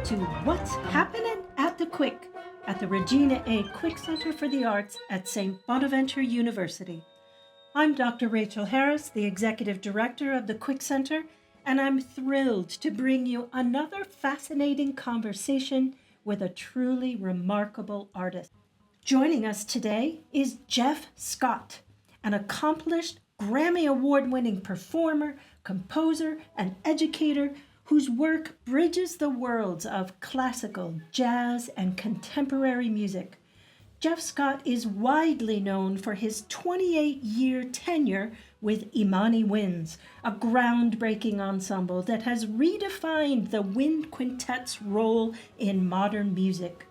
to What's Happening at the Quick at the Regina A. Quick Center for the Arts at St. Bonaventure University. I'm Dr. Rachel Harris, the Executive Director of the Quick Center, and I'm thrilled to bring you another fascinating conversation with a truly remarkable artist. Joining us today is Jeff Scott, an accomplished Grammy Award-winning performer, composer, and educator whose work bridges the worlds of classical, jazz, and contemporary music. Jeff Scott is widely known for his 28-year tenure with Imani Winds, a groundbreaking ensemble that has redefined the wind quintet's role in modern music.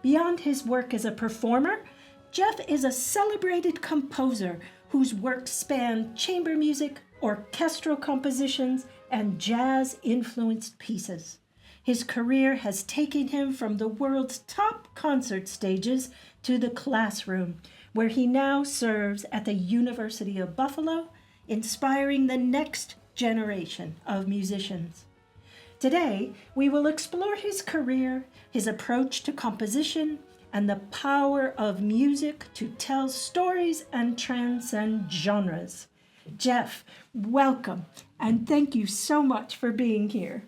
Beyond his work as a performer, Jeff is a celebrated composer whose works span chamber music, orchestral compositions, and jazz-influenced pieces. His career has taken him from the world's top concert stages to the classroom, where he now serves at the University of Buffalo, inspiring the next generation of musicians. Today, we will explore his career, his approach to composition, and the power of music to tell stories and transcend genres. Jeff, welcome, and thank you so much for being here.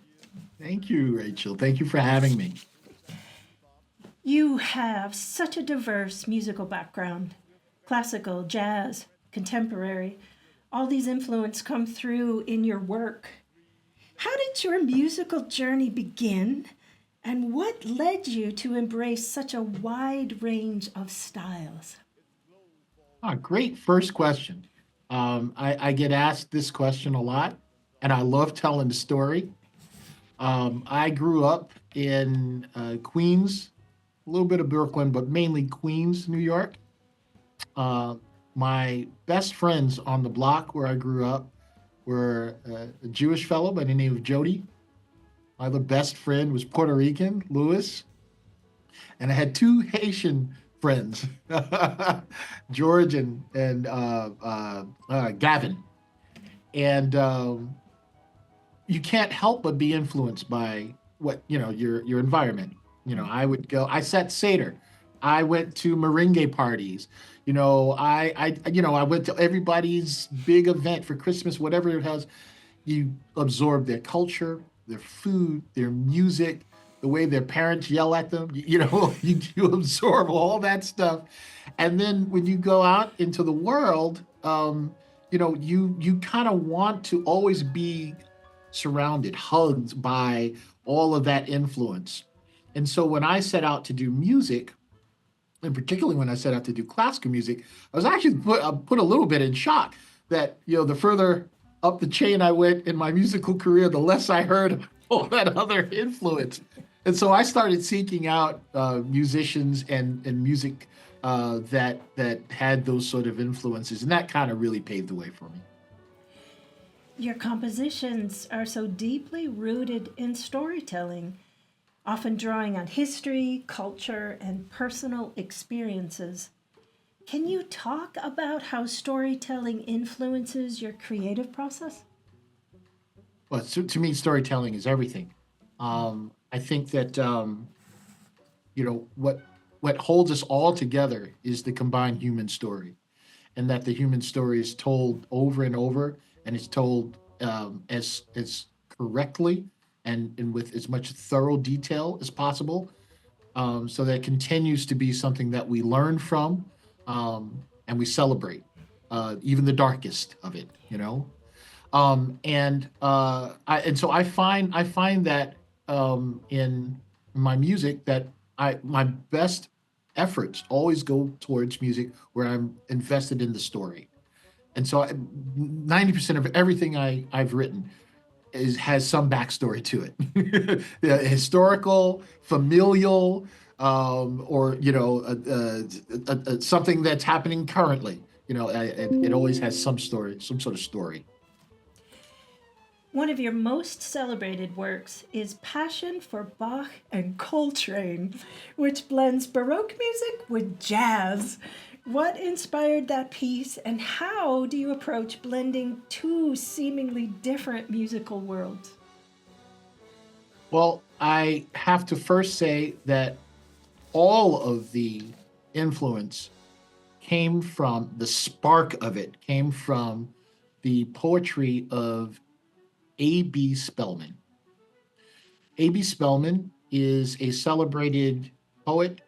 Thank you, Rachel. Thank you for having me. You have such a diverse musical background: classical, jazz, contemporary. All these influences come through in your work. How did your musical journey begin, and what led you to embrace such a wide range of styles? Great first question. I get asked this question a lot, and I love telling the story. I grew up in Queens, a little bit of Brooklyn, but mainly Queens, New York. Uh, my best friends on the block where I grew up were a Jewish fellow by the name of Jody. My other best friend was Puerto Rican, Louis. And I had two Haitian friends, George and Gavin. And you can't help but be influenced by what, your environment. I sat Seder. I went to merengue parties. I went to everybody's big event for Christmas, whatever it has. You absorb their culture, their food, their music, the way their parents yell at them. You absorb all that stuff. And then when you go out into the world, you kind of want to always be surrounded, hugged by all of that influence. And so when I set out to do music, and particularly when I set out to do classical music, I was actually put a little bit in shock that, the further up the chain I went in my musical career, the less I heard of all that other influence. And so I started seeking out musicians and music that had those sort of influences. And that kind of really paved the way for me. Your compositions are so deeply rooted in storytelling, often drawing on history, culture, and personal experiences. Can you talk about how storytelling influences your creative process? Well, to me, storytelling is everything. I think that what holds us all together is the combined human story, and that the human story is told over and over, and it's told as correctly and with as much thorough detail as possible, so that it continues to be something that we learn from, and we celebrate, even the darkest of it. And so I find that in my music that my best efforts always go towards music where I'm invested in the story. And so 90% of everything I've written has some backstory to it, yeah, historical, familial, or something that's happening currently. It always has some story, some sort of story. One of your most celebrated works is Passion for Bach and Coltrane, which blends Baroque music with jazz. What inspired that piece, and how do you approach blending two seemingly different musical worlds? Well, I have to first say that all of the influence came from the spark of it, came from the poetry of A.B. Spellman. A.B. Spellman is a celebrated poet,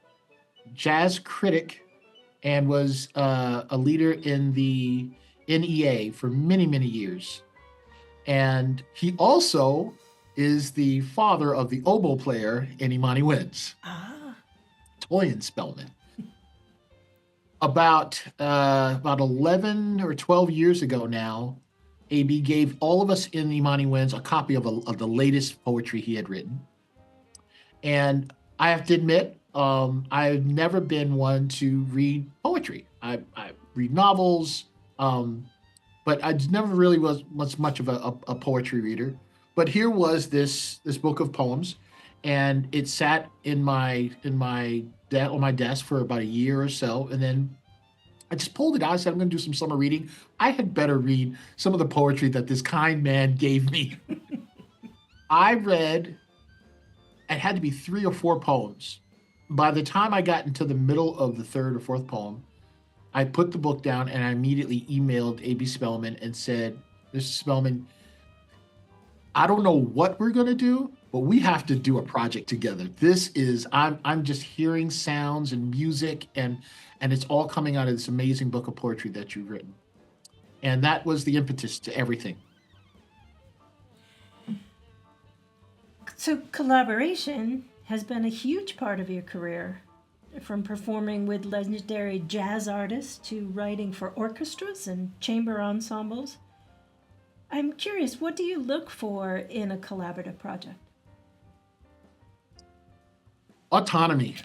jazz critic, and was a leader in the NEA for many, many years. And he also is the father of the oboe player in Imani Winds, Ah, Toyin Spellman. About 11 or 12 years ago now, AB gave all of us in Imani Winds a copy of the latest poetry he had written. And I have to admit, I've never been one to read poetry. I read novels, but I never really was much of a poetry reader. But here was this book of poems, and it sat on my desk for about a year or so, and then I just pulled it out. I said, I'm going to do some summer reading. I had better read some of the poetry that this kind man gave me. I read, it had to be 3 or 4 poems. By the time I got into the middle of the third or fourth poem, I put the book down and I immediately emailed A.B. Spellman and said, Mr. Spellman, I don't know what we're going to do, but we have to do a project together. I'm just hearing sounds and music, and it's all coming out of this amazing book of poetry that you've written. And that was the impetus to everything. so collaboration has been a huge part of your career, from performing with legendary jazz artists to writing for orchestras and chamber ensembles. I'm curious, what do you look for in a collaborative project? Autonomy.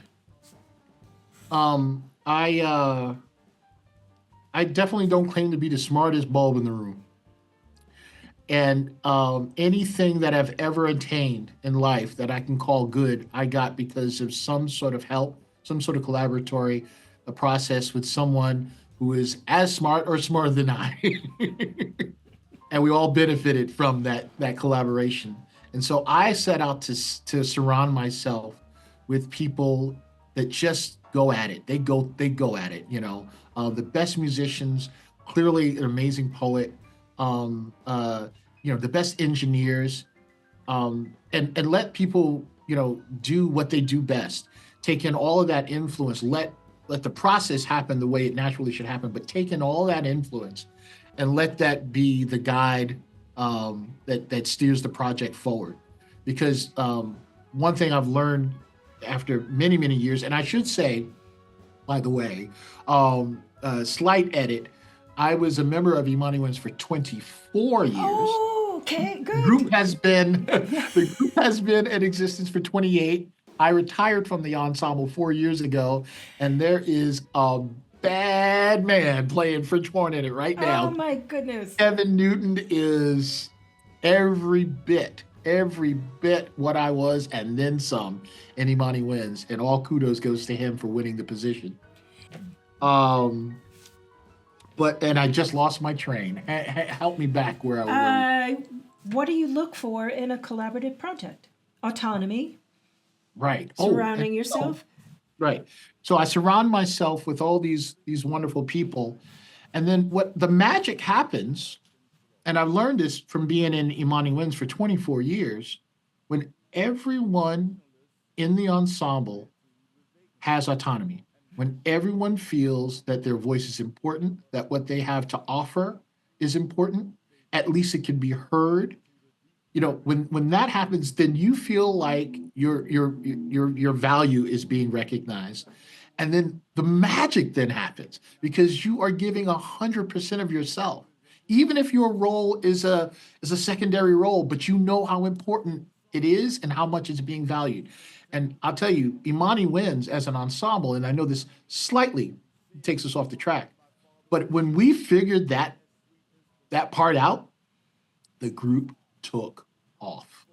I definitely don't claim to be the smartest bulb in the room. And anything that I've ever attained in life that I can call good, I got because of some sort of help, some sort of collaboratory a process with someone who is as smart or smarter than I. And we all benefited from that collaboration. And so I set out to surround myself with people that just go at it. They go at it. The best musicians, clearly an amazing poet. The best engineers, and let people do what they do best. Take in all of that influence. Let the process happen the way it naturally should happen, but take in all that influence and let that be the guide that steers the project forward. Because one thing I've learned after many, many years, and I should say, by the way, slight edit, I was a member of Imani Winds for 24 years. Oh, okay, The good. group has been the group has been in existence for 28. I retired from the ensemble 4 years ago, and there is a bad man playing French horn in it right Oh now. my goodness. Kevin Newton is every bit what I was, and then some in Imani Winds, and all kudos goes to him for winning the position. Um, and I just lost my train. Help me back where I was. What do you look for in a collaborative project? Autonomy, Right. surrounding Oh, yourself. right. So I surround myself with all these wonderful people, and then what the magic happens, and I've learned this from being in Imani Winds for 24 years, when everyone in the ensemble has autonomy, when everyone feels that their voice is important, that what they have to offer is important, at least it can be heard. When that happens, then you feel like your value is being recognized, and then the magic then happens because you are giving 100% of yourself, even if your role is a secondary role, but you know how important it is and how much it's being valued. And I'll tell you, Imani Winds as an ensemble, and I know this slightly takes us off the track, but when we figured that part out, the group took off.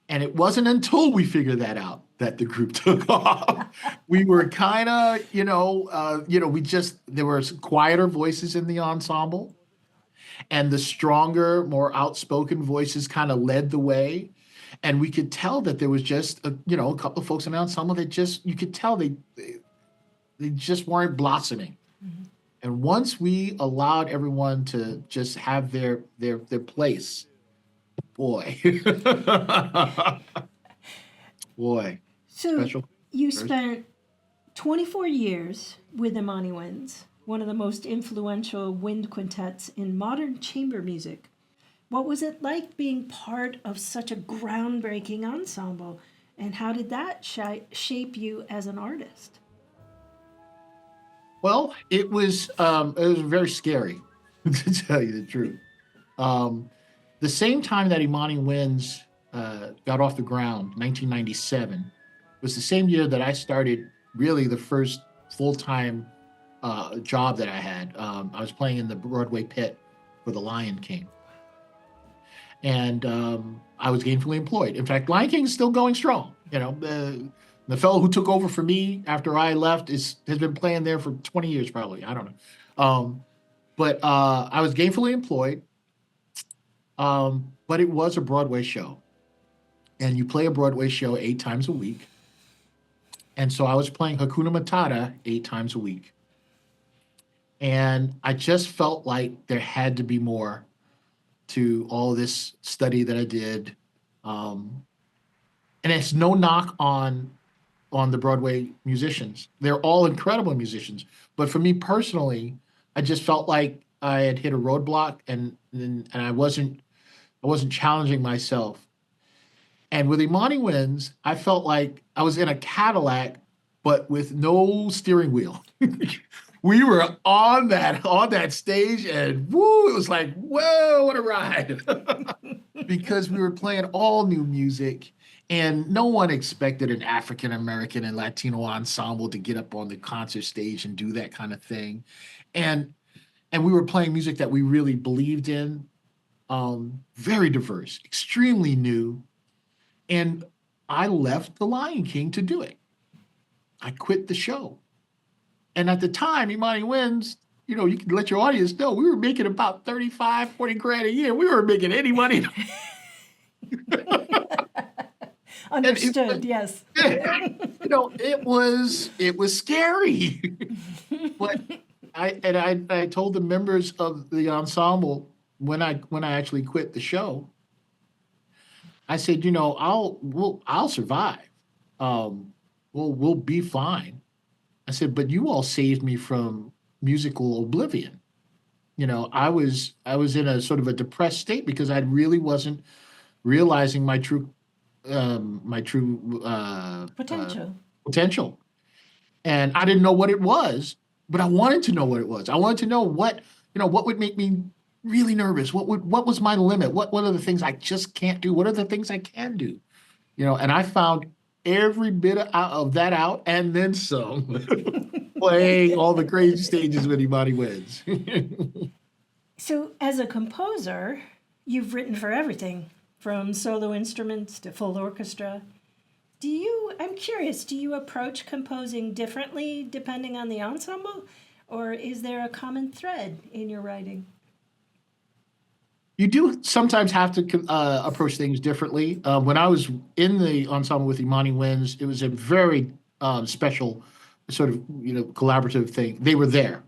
And it wasn't until we figured that out that the group took off. We were kind of, there were some quieter voices in the ensemble, and the stronger, more outspoken voices kind of led the way. And we could tell that there was just a couple of folks in the ensemble that just you could tell they just weren't blossoming. Mhm. And once we allowed everyone to just have their place, boy, boy, So special. you First. spent 24 years with Imani Winds, one of the most influential wind quintets in modern chamber music. What was it like being part of such a groundbreaking ensemble, and how did that shape you as an artist? Well, it was very scary to tell you the truth. Um, the same time that Imani Winds got off the ground, 1997, was the same year that I started really the first full time job that I had. I was playing in the Broadway pit for The Lion King, and I was gainfully employed. In fact, Lion King is still going strong. The fellow who took over for me after I left has been playing there for 20 years, probably. I don't know. But I was gainfully employed, but it was a Broadway show, and you play a Broadway show 8 times a week. And so I was playing Hakuna Matata 8 times a week. And I just felt like there had to be more to all this study that I did. Um, and it's no knock on the Broadway musicians. They're all incredible musicians. But for me personally, I just felt like I had hit a roadblock and I wasn't challenging myself. And with Imani Winds, I felt like I was in a Cadillac, but with no steering wheel. We were on that stage, and woo, it was like, whoa, what a ride. Because we were playing all new music, and no one expected an African American and Latino ensemble to get up on the concert stage and do that kind of thing. And and we were playing music that we really believed in, very diverse, extremely new. And I left The Lion King to do it. I quit the show. And at the time, Imani Winds, you can let your audience know we were making about 35, 40 grand a year. We weren't making any money. And Understood, yes. it was scary. But I told the members of the ensemble when I actually quit the show, I said, I'll survive. We'll be fine. I said, but you all saved me from musical oblivion. I was in a sort of a depressed state because I really wasn't realizing my true Potential. potential, and I didn't know what it was, but I wanted to know what it was. I wanted to know what would make me really nervous. What was my limit? What are the things I just can't do? What are the things I can do? And I found every bit of that out and then some, playing all the crazy stages with Imani Winds. So, as a composer, you've written for everything from solo instruments to full orchestra. I'm curious, do you approach composing differently depending on the ensemble? Or is there a common thread in your writing? You do sometimes have to approach things differently. When I was in the ensemble with Imani Winds, it was a very special sort of collaborative thing. They were there.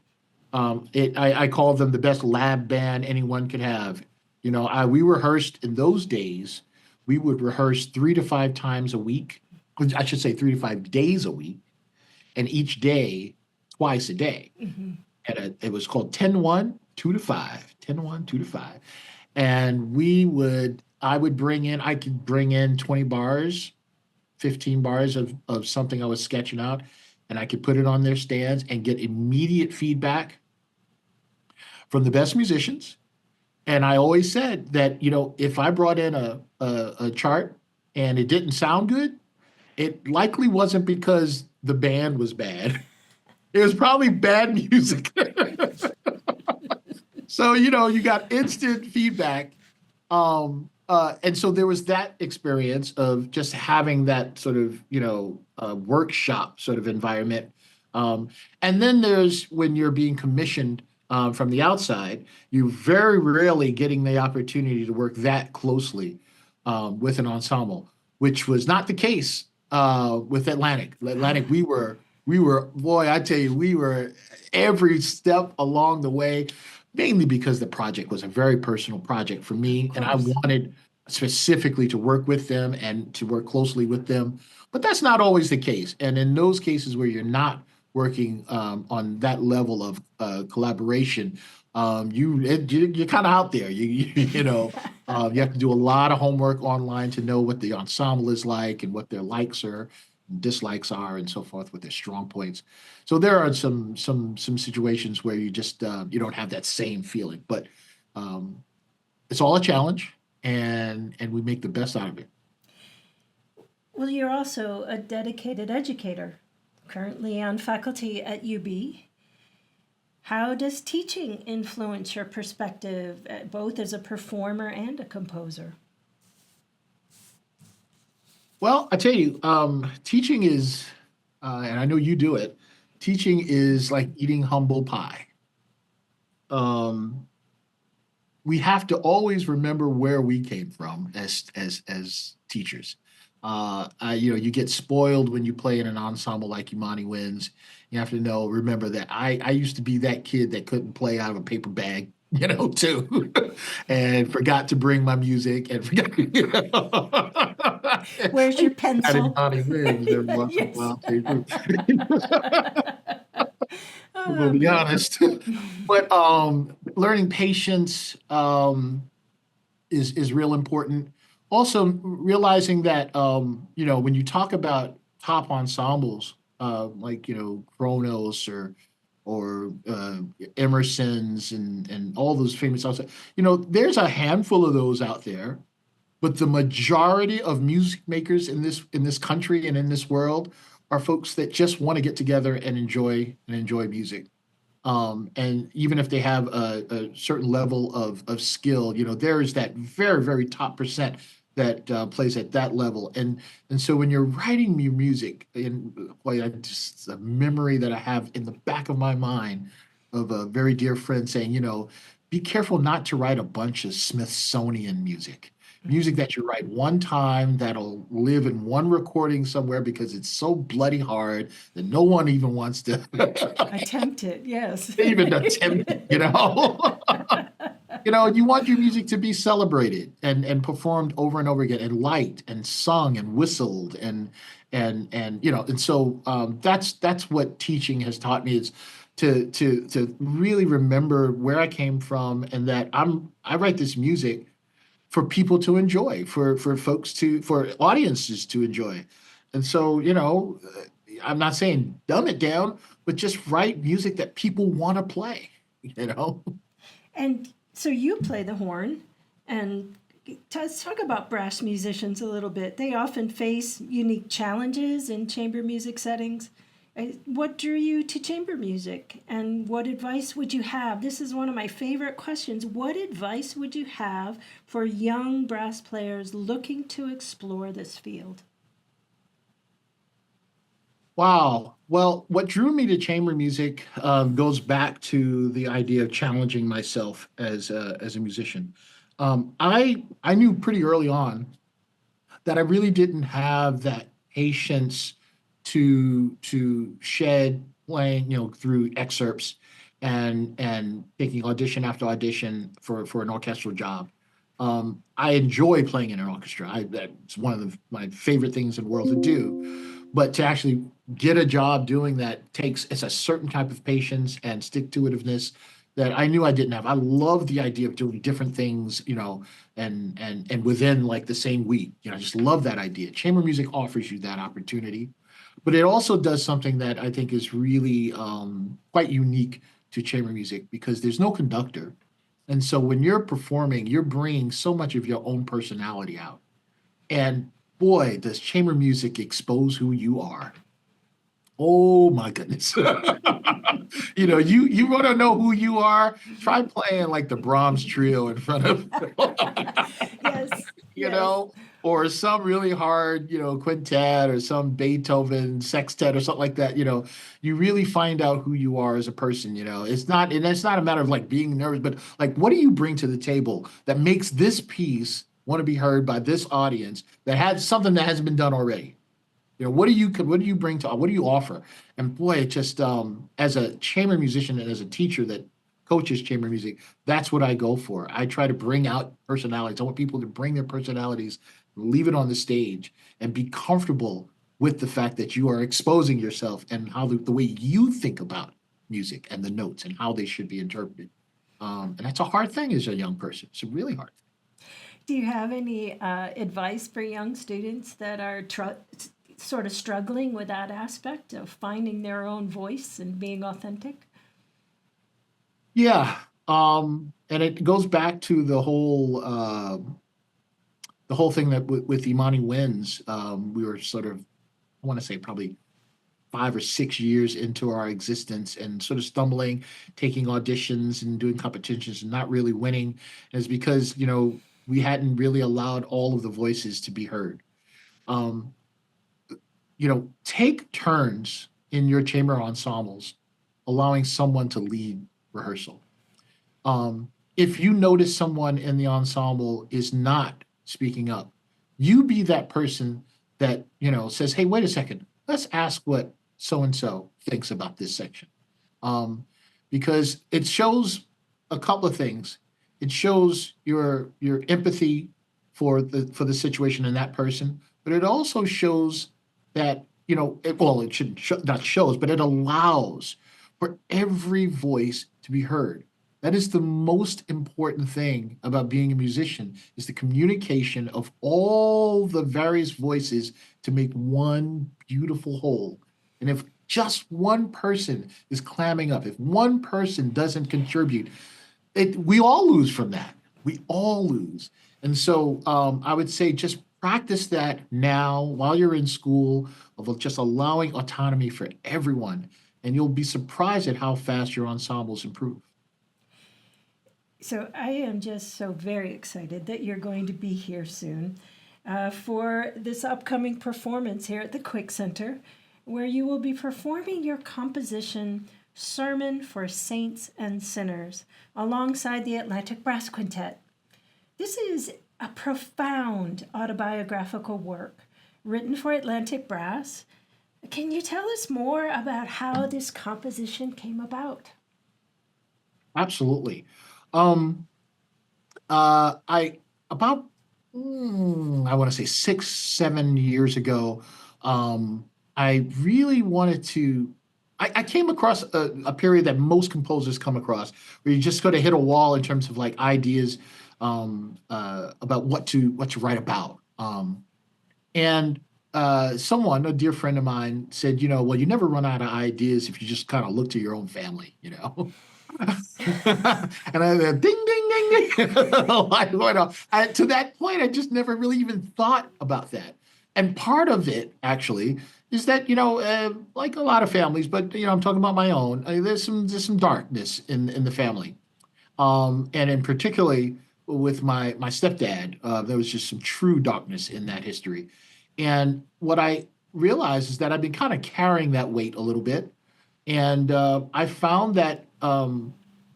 I call them the best lab band anyone could have. We rehearsed in those days. We would rehearse 3 to 5 times a week. I should say 3 to 5 days a week, and each day twice a day. It was called 10-1, 2 to 5, 10-1, 2 to 5. And I could bring in 20 bars, 15 bars of something I was sketching out, and I could put it on their stands and get immediate feedback from the best musicians. And I always said that, if I brought in a chart and it didn't sound good, it likely wasn't because the band was bad. It was probably bad music. So, you got instant feedback. And so there was that experience of just having that sort of, workshop sort of environment. And then there's when you're being commissioned from the outside, you very rarely getting the opportunity to work that closely with an ensemble, which was not the case with Atlantic. Atlantic, we were, boy, I tell you, we were every step along the way, mainly because the project was a very personal project for Of me, and I course. wanted specifically to work with them and to work closely with them. But that's not always the case. And in those cases where you're not working on that level of collaboration, you're kind of out there. You have to do a lot of homework online to know what the ensemble is like and what their likes are, dislikes are, and so forth, with their strong points. So there are some situations where you don't have that same feeling, but um, it's all a challenge, and we make the best out of it. Well, you're also a dedicated educator, currently on faculty at UB. How does teaching influence your perspective, both as a performer and a composer? Well, I tell you, teaching is, and I know you do it. Teaching is like eating humble pie. Um, we have to always remember where we came from as teachers. You get spoiled when you play in an ensemble like Imani Winds. You have to remember that I used to be that kid that couldn't play out of a paper bag, too, and forgot to bring my music and forgot, Where's I your had pencil? Imani Winds every once in a Yes. while, too. We'll Oh, be boy. honest. But learning patience, is real important. Also, realizing that when you talk about top ensembles, like Kronos or Emerson's and all those famous outside, there's a handful of those out there, but the majority of music makers in this country and in this world are folks that just want to get together and enjoy music. And even if they have a certain level of skill, there is that very, very top percent that plays at that level. And so when you're writing your music, and boy, just a memory that I have in the back of my mind of a very dear friend saying, be careful not to write a bunch of Smithsonian music that you write one time that'll live in one recording somewhere because it's so bloody hard that no one even wants to Attempt it, yes. even attempt it, you want your music to be celebrated and performed over and over again and liked and sung and whistled and so that's what teaching has taught me is to really remember where I came from and that I write this music for people to enjoy, for audiences to enjoy. And so, I'm not saying dumb it down, but just write music that people want to play, you know? And so you play the horn, and let's talk about brass musicians a little bit. They often face unique challenges in chamber music settings. What drew you to chamber music, and what advice would you have? This is one of my favorite questions. What advice would you have for young brass players looking to explore this field? Wow. Well, what drew me to chamber music goes back to the idea of challenging myself as a musician. I knew pretty early on that I really didn't have that patience to shed playing, through excerpts and taking audition after audition for an orchestral job. I enjoy playing in an orchestra. That's one of my favorite things in the world to do. But to actually get a job doing that it's a certain type of patience and stick to itiveness that I knew I didn't have. I love the idea of doing different things, and within like the same week. I just love that idea. Chamber music offers you that opportunity, but it also does something that I think is really quite unique to chamber music because there's no conductor. And so when you're performing, you're bringing so much of your own personality out. And boy, does chamber music expose who you are. Oh my goodness. You want to know who you are? Try playing like the Brahms trio in front of Yes, you yes. know, or some really hard, quintet or some Beethoven sextet or something like that, you really find out who you are as a person, and it's not a matter of like being nervous, but like, what do you bring to the table that makes this piece want to be heard by this audience that has something that hasn't been done already. What do you bring to what do you offer? And boy, it just as a chamber musician and as a teacher that coaches chamber music, that's what I go for. I try to bring out personalities. I want people to bring their personalities, leave it on the stage, and be comfortable with the fact that you are exposing yourself and how the way you think about music and the notes and how they should be interpreted. And that's a hard thing as a young person. It's a really hard thing. Do you have any advice for young students that are sort of struggling with that aspect of finding their own voice and being authentic? Yeah. And it goes back to the whole thing that with Imani Winds, we were sort of, I want to say probably 5 or 6 years into our existence and sort of stumbling, taking auditions and doing competitions and not really winning, is because, we hadn't really allowed all of the voices to be heard. Um, Take turns in your chamber ensembles, allowing someone to lead rehearsal. If you notice someone in the ensemble is not speaking up, you be that person that, says, hey, wait a second, let's ask what so and so thinks about this section. Um, because it shows a couple of things. It shows your empathy for the situation and that person, but it also shows that, it should not shows, but it allows for every voice to be heard. That is the most important thing about being a musician, is the communication of all the various voices to make one beautiful whole. And if just one person is clamming up, if one person doesn't contribute, we all lose from that. We all lose. And so I would say just practice that now while you're in school, of just allowing autonomy for everyone. And you'll be surprised at how fast your ensembles improve. So I am just so very excited that you're going to be here soon for this upcoming performance here at the Quick Center, where you will be performing your composition Sermon for Saints and Sinners alongside the Atlantic Brass Quintet. This is a profound autobiographical work written for Atlantic Brass. Can you tell us more about how this composition came about? Absolutely. Um, I about I want to say 6, 7 years ago, I really wanted to. I came across a period that most composers come across, where you just sort of hit a wall in terms of like ideas about what to write about. And someone, a dear friend of mine, said, well, you never run out of ideas if you just kind of look to your own family. And I ding, ding, ding, ding. Light went off. To that point, I just never really even thought about that. And part of it, actually, is that, like a lot of families, but, I'm talking about my own, there's some darkness in the family. And in particularly with my stepdad, there was just some true darkness in that history. And what I realized is that I've been kind of carrying that weight a little bit. And I found that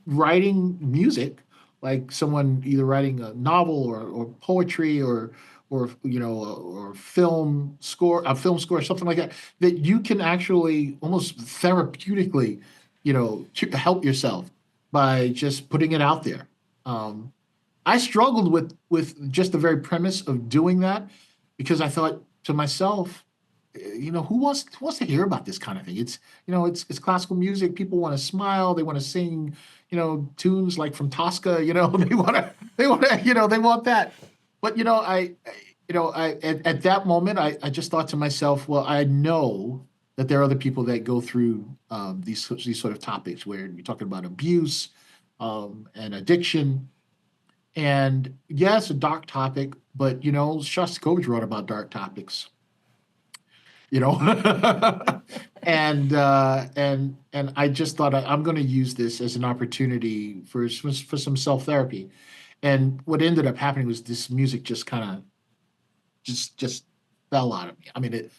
writing music, like someone either writing a novel or poetry or film score, something like that, that you can actually almost therapeutically, help yourself by just putting it out there. Um, I struggled with just the very premise of doing that, because I thought to myself, who wants to hear about this kind of thing? It's classical music. People want to smile. They want to sing, tunes like from Tosca. They want that. But at that moment, I just thought to myself, well, I know that there are other people that go through these sort of topics where you're talking about abuse and addiction. And yes, a dark topic, but Shostakovich wrote about dark topics. you know and I just thought I'm going to use this as an opportunity for some self-therapy. And what ended up happening was this music just kind of just fell out of me. I mean,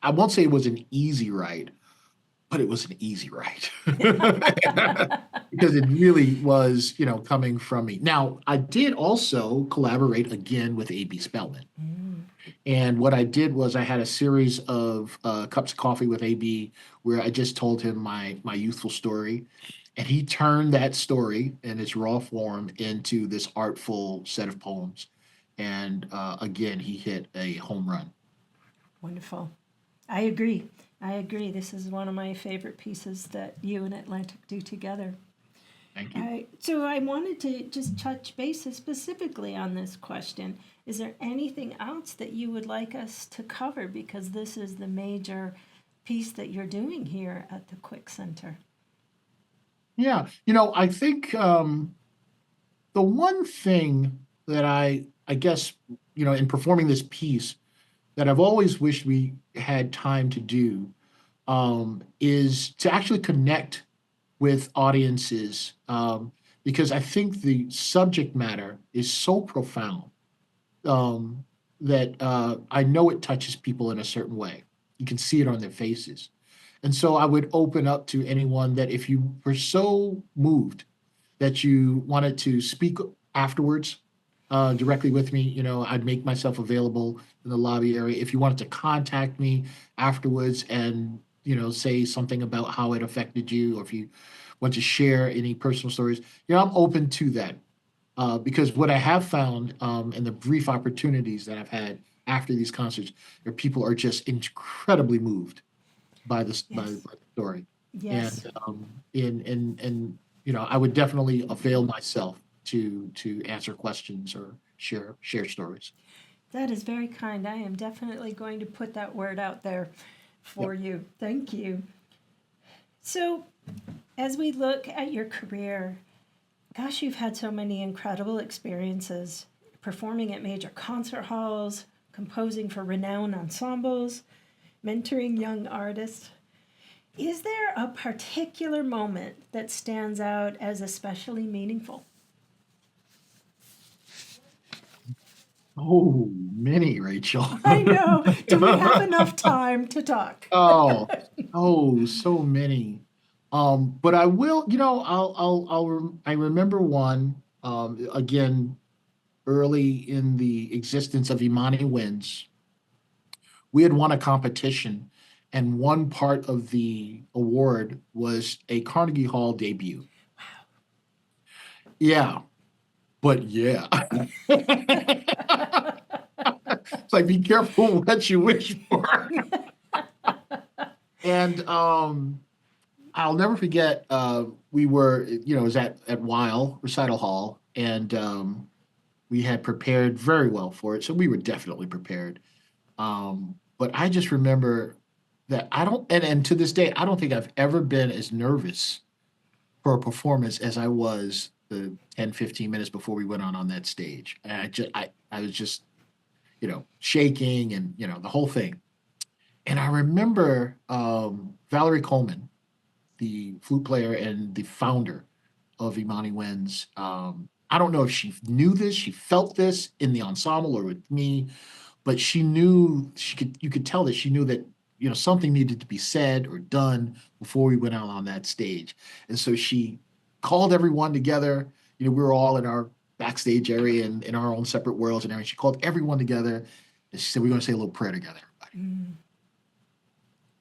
I won't say it was an easy write, but it was an easy ride because it really was, coming from me. Now, I did also collaborate again with A.B. Spellman. Mm, And what I did was I had a series of cups of coffee with AB where I just told him my youthful story, and he turned that story in its raw form into this artful set of poems. And again, he hit a home run. wonderful. I agree. I agree. This is one of my favorite pieces that you and Atlantic do together. Thank you. So I wanted to just touch bases specifically on this question. Is there anything else that you would like us to cover? Because this is the major piece that you're doing here at the Quick Center. Yeah, I think the one thing that I guess, in performing this piece that I've always wished we had time to do is to actually connect with audiences because I think the subject matter is so profound um, that I know it touches people in a certain way. You can see it on their faces. And so I would open up to anyone that if you were so moved that you wanted to speak afterwards directly with me, I'd make myself available in the lobby area. If you wanted to contact me afterwards and, say something about how it affected you, or if you want to share any personal stories, I'm open to that. Because what I have found in the brief opportunities that I've had after these concerts, people are just incredibly moved by this Yes. by the story, Yes. and I would definitely avail myself to answer questions or share stories. That is very kind. I am definitely going to put that word out there for Yep. you. Thank you. So, as we look at your career, gosh, you've had so many incredible experiences performing at major concert halls, composing for renowned ensembles, mentoring young artists. Is there a particular moment that stands out as especially meaningful? Oh, many, Rachel. I know. Do we have enough time to talk? Oh, so many. But I will, I remember one, again, early in the existence of Imani Winds. We had won a competition, and one part of the award was a Carnegie Hall debut. Yeah, but yeah. It's like, be careful what you wish for. And I'll never forget. We were, it was at Weil Recital Hall, and we had prepared very well for it, so we were definitely prepared. But I just remember that I don't, and to this day, I don't think I've ever been as nervous for a performance as I was the 10, 15 minutes before we went on that stage. And I was just, shaking and, the whole thing. And I remember Valerie Coleman, the flute player and the founder of Imani Winds. I don't know if she knew this, she felt this in the ensemble or with me, but she knew you could tell that she knew that something needed to be said or done before we went out on that stage. And so she called everyone together. We were all in our backstage area and in our own separate worlds and everything. She called everyone together and she said, "We're going to say a little prayer together, everybody." Mm,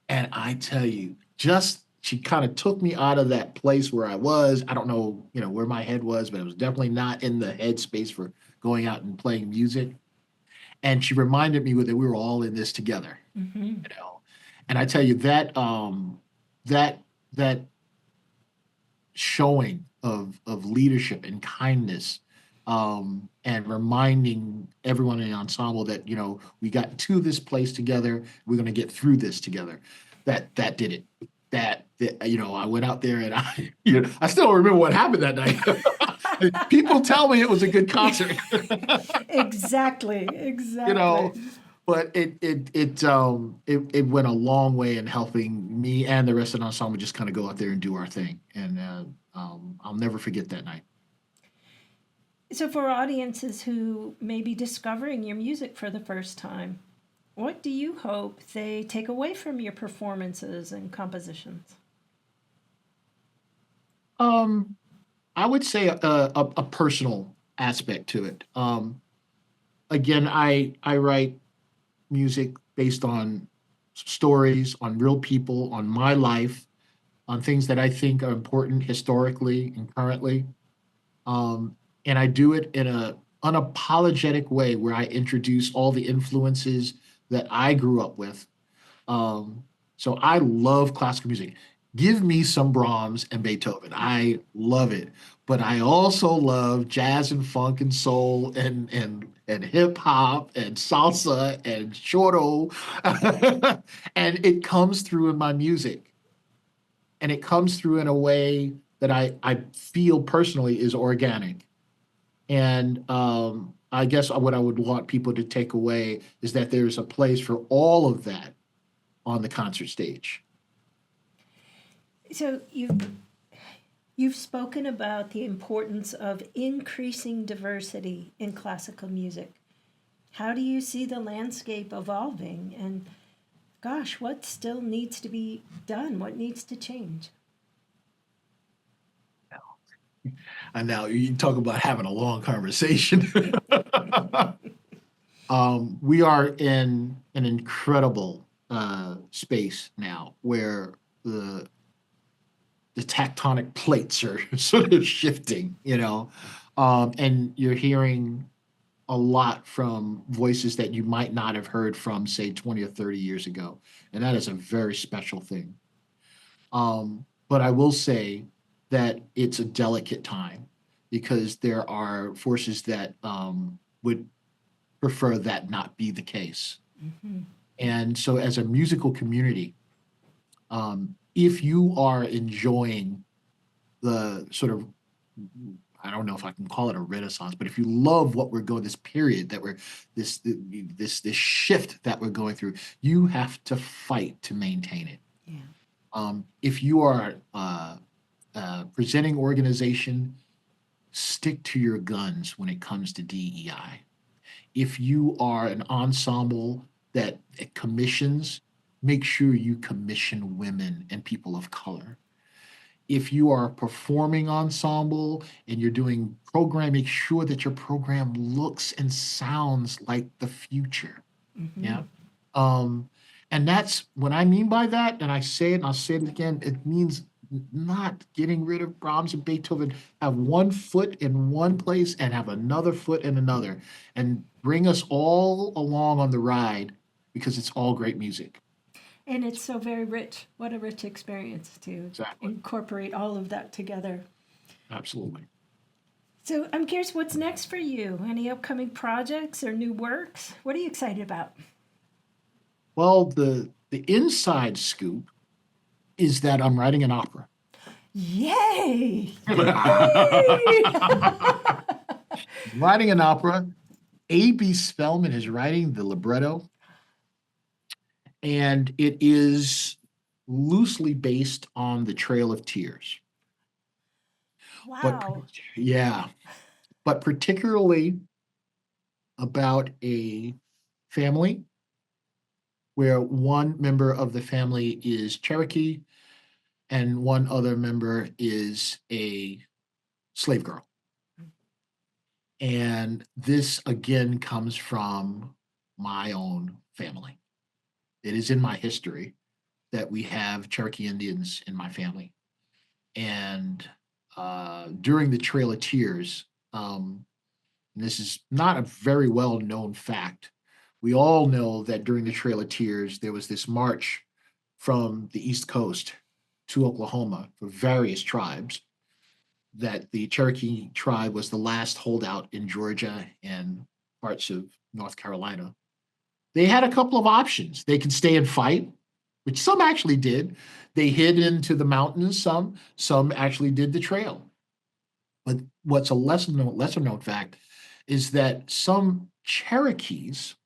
And I tell you, just she kind of took me out of that place where I was. I don't know, where my head was, but it was definitely not in the headspace for going out and playing music. And she reminded me that we were all in this together, mm-hmm. you know. And I tell you that that that showing of leadership and kindness, and reminding everyone in the ensemble that we got to this place together. We're going to get through this together. That did it. That I went out there and I I still don't remember what happened that night. People tell me it was a good concert. Exactly, you exactly. know, but it went a long way in helping me and the rest of the ensemble just kind of go out there and do our thing. And I'll never forget that night. So, for audiences who may be discovering your music for the first time, What do you hope they take away from your performances and compositions? Um, I would say a personal aspect to it. Again, I write music based on stories, on real people, on my life, on things that I think are important historically and currently. And I do it in a unapologetic way where I introduce all the influences that I grew up with. Um, so I love classical music. Give me some Brahms and Beethoven. I love it. But I also love jazz and funk and soul and hip hop and salsa and choro. And it comes through in my music. And it comes through in a way that I feel personally is organic. And I guess what I would want people to take away is that there's a place for all of that on the concert stage. So you've spoken about the importance of increasing diversity in classical music. How do you see the landscape evolving? And gosh, what still needs to be done? What needs to change? And now you talk about having a long conversation. We are in an incredible space now where the tectonic plates are sort of shifting, and you're hearing a lot from voices that you might not have heard from, say, 20 or 30 years ago. And that is a very special thing. But I will say that it's a delicate time because there are forces that would prefer that not be the case. Mm-hmm. And so, as a musical community, if you are enjoying the sort of, I don't know if I can call it a renaissance, but if you love what we're going, this period that we're this shift that we're going through, you have to fight to maintain it. Yeah. If you are presenting organization, stick to your guns when it comes to DEI. If you are an ensemble that commissions, make sure you commission women and people of color. If you are a performing ensemble and you're doing program, make sure that your program looks and sounds like the future. Mm-hmm. Yeah. Um, and that's what I mean by that. And I say it and I'll say it again. It means not getting rid of Brahms and Beethoven. Have one foot in one place and have another foot in another, and bring us all along on the ride because it's all great music. And it's so very rich. What a rich experience to Exactly. incorporate all of that together. Absolutely. So I'm curious, what's next for you? Any upcoming projects or new works? What are you excited about? Well, the inside scoop is that I'm writing an opera. Yay! Yay! Writing an opera. A.B. Spellman is writing the libretto, and it is loosely based on the Trail of Tears. But Wow. yeah, but particularly about a family where one member of the family is Cherokee and one other member is a slave girl. And this again comes from my own family. It is in my history that we have Cherokee Indians in my family. And during the Trail of Tears, and this is not a very well known fact, we all know that during the Trail of Tears, there was this march from the East Coast to Oklahoma for various tribes. That the Cherokee tribe was the last holdout in Georgia and parts of North Carolina. They had a couple of options. They could stay and fight, which some actually did. They hid into the mountains, some actually did the trail. But what's a lesser known fact is that some Cherokees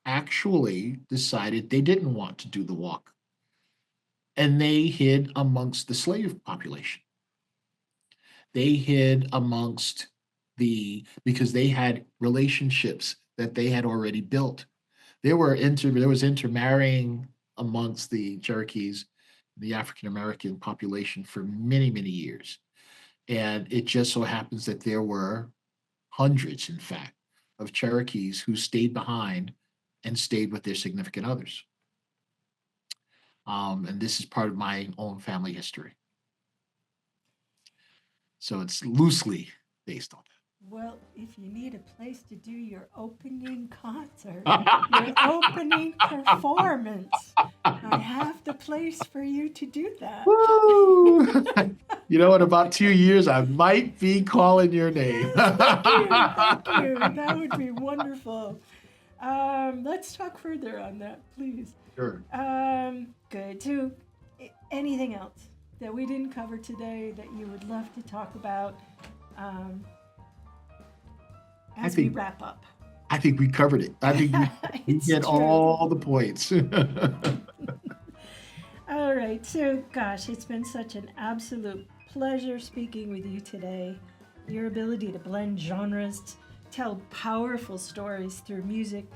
actually decided they didn't want to do the walk and they hid amongst the slave population. They hid amongst because they had relationships that they had already built there was intermarrying amongst the Cherokees, the African American population for many, many years. And it just so happens that there were hundreds, in fact, of Cherokees who stayed behind and stayed with their significant others. And this is part of my own family history. So it's loosely based on Well, if you need a place to do your opening concert, that. your opening performance, I have the place for you to do that. Woo! You know, in about 2 years, I might be calling your name. Thank you. Thank you. That would be wonderful. Let's talk further on that, please. Sure. Good. So, anything else that we didn't cover today that you would love to talk about as we wrap up? I think we covered it. I think we hit all the points. All right. So, gosh, it's been such an absolute pleasure speaking with you today. Your ability to blend genres, tell powerful stories through music,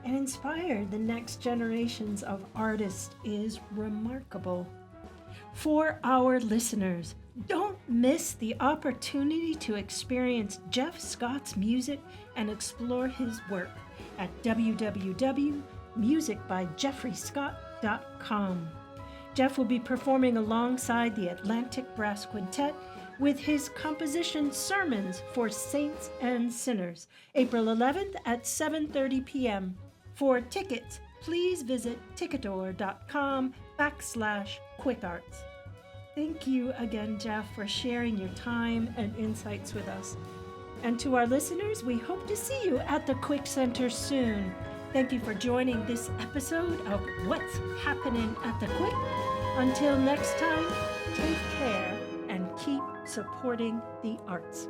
and inspire the next generations of artists is remarkable. For our listeners, don't miss the opportunity to experience Jeff Scott's music and explore his work at www.musicbyjeffreyscott.com. Jeff will be performing alongside the Atlantic Brass Quintet with his composition Sermons for Saints and Sinners, April 11th at 7:30 p.m. For tickets, please visit ticketor.com/quickarts. Thank you again, Jeff, for sharing your time and insights with us. And to our listeners, we hope to see you at the Quick Center soon. Thank you for joining this episode of What's Happening at the Quick. Until next time, take care and keep supporting the arts.